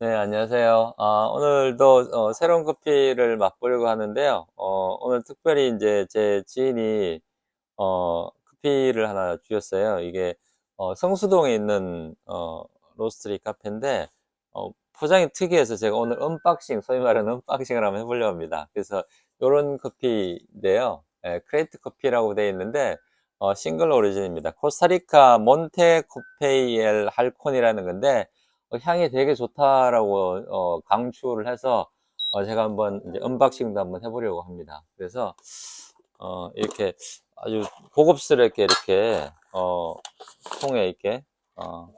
네, 안녕하세요. 오늘도 새로운 커피를 맛보려고 하는데요. 오늘 특별히 이제 제 지인이 커피를 하나 주셨어요. 이게 성수동에 있는 로스터리 카페인데 포장이 특이해서 제가 오늘 언박싱, 소위 말하는 언박싱을 한번 해보려고 합니다. 그래서 요런 커피인데요. 크레이트 커피라고 되어 있는데 싱글 오리진입니다. 코스타리카 몬테 코페이엘 할콘이라는 건데 향이 되게 좋다라고 강추를 해서 제가 한번 이제 언박싱도 한번 해보려고 합니다. 그래서 이렇게 아주 고급스럽게 이렇게 통에 이렇게 어,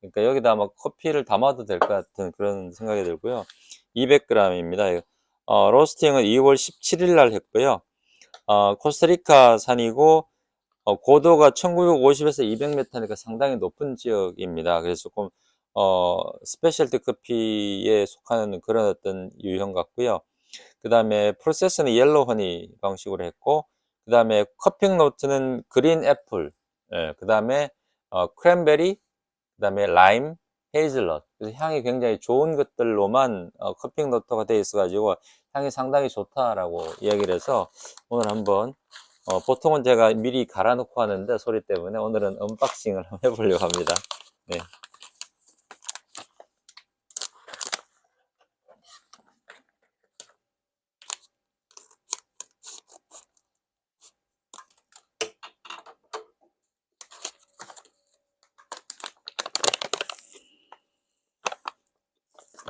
그러니까 여기다 아마 커피를 담아도 될 것 같은 그런 생각이 들고요. 200g입니다. 로스팅은 2월 17일 날 했고요. 코스타리카 산이고 고도가 1950에서 200m니까 상당히 높은 지역입니다. 그래서 조금 스페셜티 커피에 속하는 그런 어떤 유형 같고요. 그 다음에 프로세스는 옐로우 허니 방식으로 했고, 그 다음에 커핑 노트는 그린 애플, 그 다음에 크랜베리, 그 다음에 라임, 헤이즐넛. 그래서 향이 굉장히 좋은 것들로만 커핑 노트가 되어 있어가지고 향이 상당히 좋다라고 이야기를 해서 오늘 한번 보통은 제가 미리 갈아놓고 하는데 소리 때문에 오늘은 언박싱을 한번 해보려고 합니다. 네.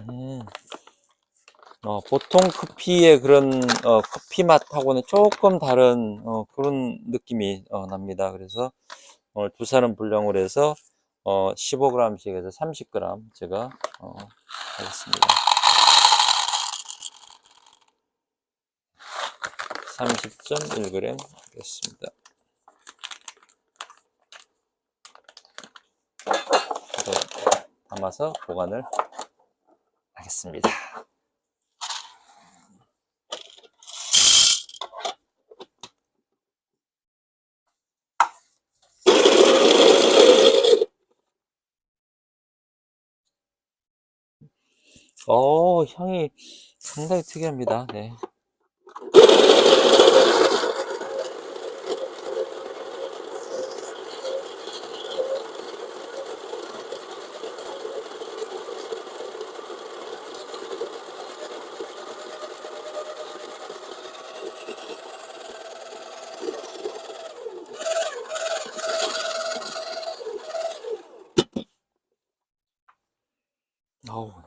음. 보통 커피의 그런 커피 맛하고는 조금 다른 그런 느낌이 납니다. 그래서 오늘 두 사람 분량으로 해서 15g씩 해서 30g 제가 하겠습니다. 30.1g 하겠습니다. 담아서 보관을 하겠습니다. 향이 상당히 특이합니다. 네.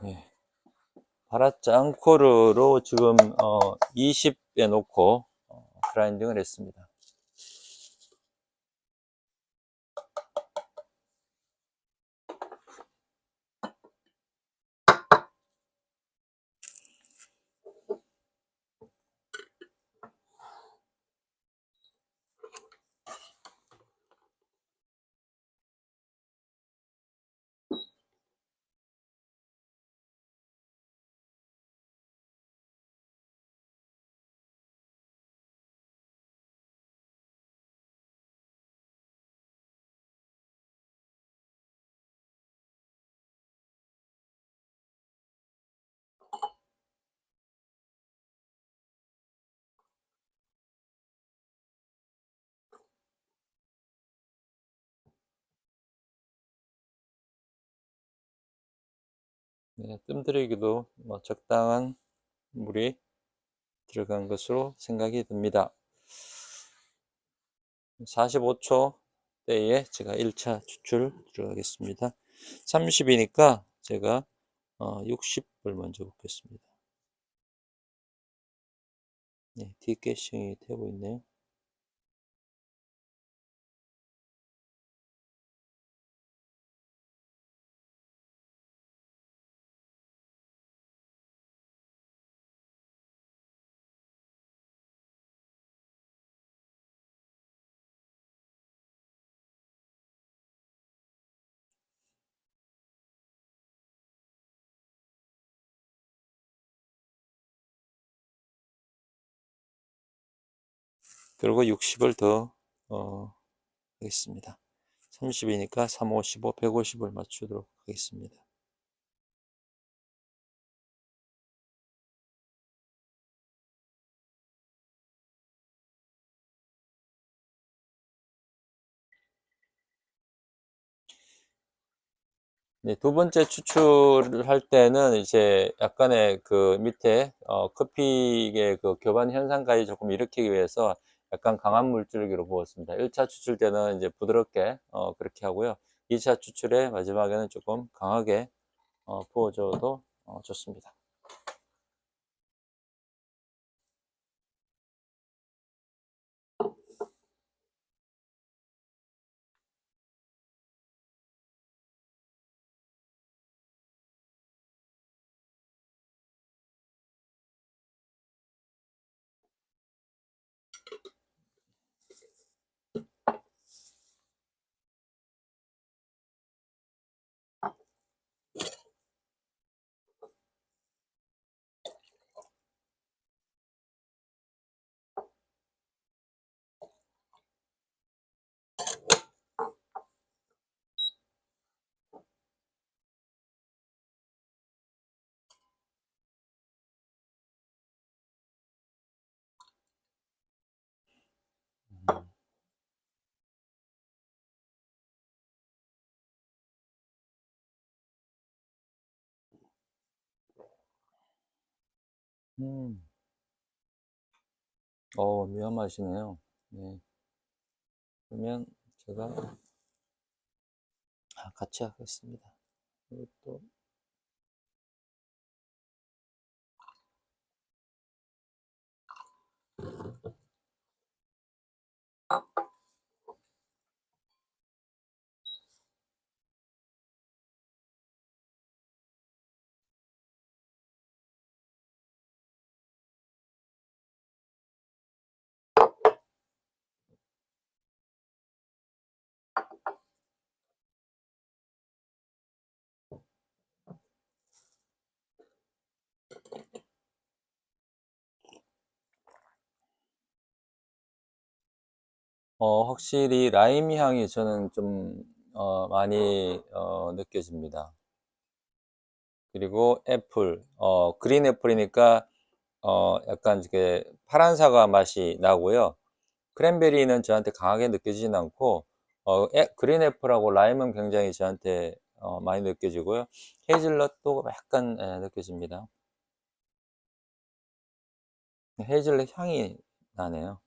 네. 바라짜 앙코르로 지금 20에 놓고 그라인딩을 했습니다. 네, 뜸들이기도 적당한 물이 들어간 것으로 생각이 듭니다. 45초 때에 제가 1차 추출 들어가겠습니다. 30이니까 제가 60을 먼저 붓겠습니다. 네, 디캐싱이 되고 있네요. 그리고 60을 더 하겠습니다. 30이니까 3, 5, 15, 150을 맞추도록 하겠습니다. 네, 두 번째 추출을 할 때는 이제 약간의 그 밑에 커피의 그 교반 현상까지 조금 일으키기 위해서 약간 강한 물줄기로 부었습니다. 1차 추출 때는 이제 부드럽게 그렇게 하고요. 2차 추출에 마지막에는 조금 강하게 부어줘도 좋습니다. 음, 위험하시네요. 네, 그러면 제가 같이 하겠습니다. 이것도 확실히 라임 향이 저는 좀 많이 느껴집니다. 그리고 애플, 그린 애플이니까 약간 이게 파란 사과 맛이 나고요. 크랜베리는 저한테 강하게 느껴지진 않고 그린 애플하고 라임은 굉장히 저한테 많이 느껴지고요. 헤이즐넛도 약간 느껴집니다. 헤이즐넛 향이 나네요.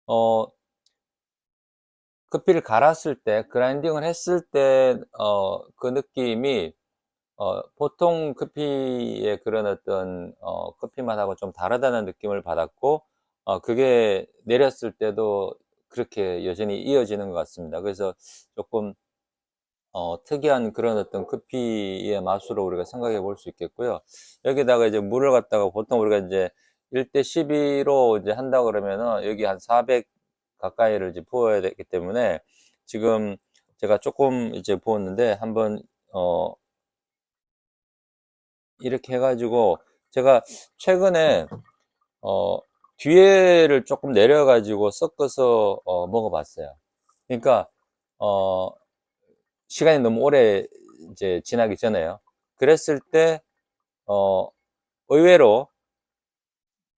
어, 커피를 갈았을 때, 그라인딩을 했을 때, 그 느낌이, 보통 커피의 그런 어떤, 커피 맛하고 좀 다르다는 느낌을 받았고, 그게 내렸을 때도 그렇게 여전히 이어지는 것 같습니다. 그래서 조금, 특이한 그런 어떤 커피의 맛으로 우리가 생각해 볼 수 있겠고요. 여기다가 이제 물을 갖다가 보통 우리가 이제 1대 12로 이제 한다 그러면은 여기 한 400 가까이를 이제 부어야 되기 때문에 지금 제가 조금 이제 부었는데 한번 이렇게 해가지고 제가 최근에 어 뒤에를 조금 내려가지고 섞어서 먹어봤어요. 그러니까 어 시간이 너무 오래 이제 지나기 전에요. 그랬을 때 어 의외로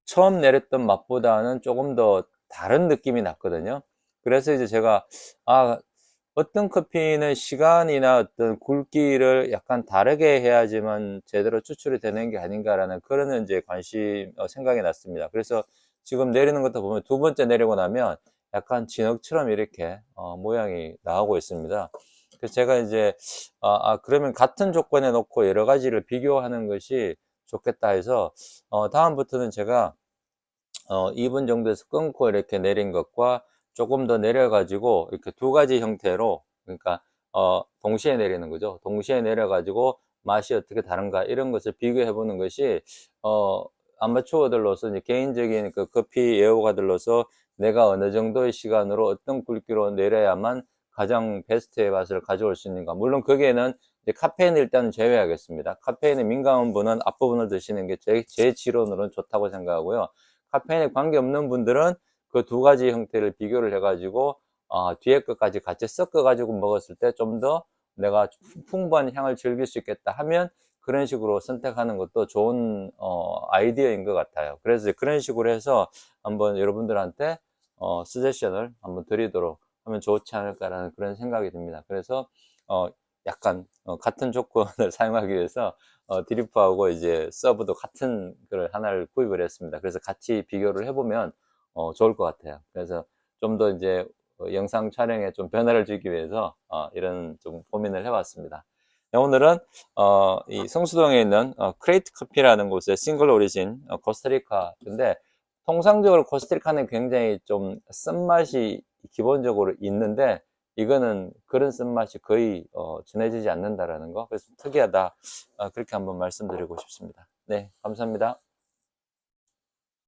처음 내렸던 맛보다는 조금 더 다른 느낌이 났거든요. 그래서 이제 제가 아, 어떤 커피는 시간이나 어떤 굵기를 약간 다르게 해야지만 제대로 추출이 되는 게 아닌가라는 그런 이제 생각이 났습니다. 그래서 지금 내리는 것도 보면 두 번째 내리고 나면 약간 진흙처럼 이렇게 모양이 나오고 있습니다. 그래서 제가 이제 그러면 같은 조건에 놓고 여러 가지를 비교하는 것이 좋겠다 해서 다음부터는 제가 2분 정도에서 끊고 이렇게 내린 것과 조금 더 내려가지고 이렇게 두 가지 형태로 그러니까 동시에 내리는 거죠. 동시에 내려가지고 맛이 어떻게 다른가 이런 것을 비교해 보는 것이 어, 아마추어들로서 이제 개인적인 그 커피 애호가들로서 내가 어느 정도의 시간으로 어떤 굵기로 내려야만 가장 베스트의 맛을 가져올 수 있는가. 물론 거기에는 이제 카페인을 일단은 제외하겠습니다. 카페인에 민감한 분은 앞부분을 드시는 게 제 지론으로는 좋다고 생각하고요. 카페인에 관계없는 분들은 그 두 가지 형태를 비교를 해가지고 뒤에 것까지 같이 섞어가지고 먹었을 때 좀 더 내가 풍부한 향을 즐길 수 있겠다 하면 그런 식으로 선택하는 것도 좋은 아이디어인 것 같아요. 그래서 그런 식으로 해서 한번 여러분들한테 서제션을 한번 드리도록 하면 좋지 않을까라는 그런 생각이 듭니다. 그래서 약간 같은 조건을 사용하기 위해서 드리프하고 이제 서브도 같은 걸 하나를 구입을 했습니다. 그래서 같이 비교를 해보면 좋을 것 같아요. 그래서 좀 더 이제 영상 촬영에 좀 변화를 주기 위해서 이런 좀 고민을 해봤습니다. 네, 오늘은 이 성수동에 있는 크레이트 커피라는 곳의 싱글 오리진 코스타리카인데, 통상적으로 코스타리카는 굉장히 좀 쓴맛이 기본적으로 있는데, 이거는 그런 쓴맛이 거의 전해지지 않는다라는 거, 그래서 특이하다, 그렇게 한번 말씀드리고 싶습니다. 네, 감사합니다.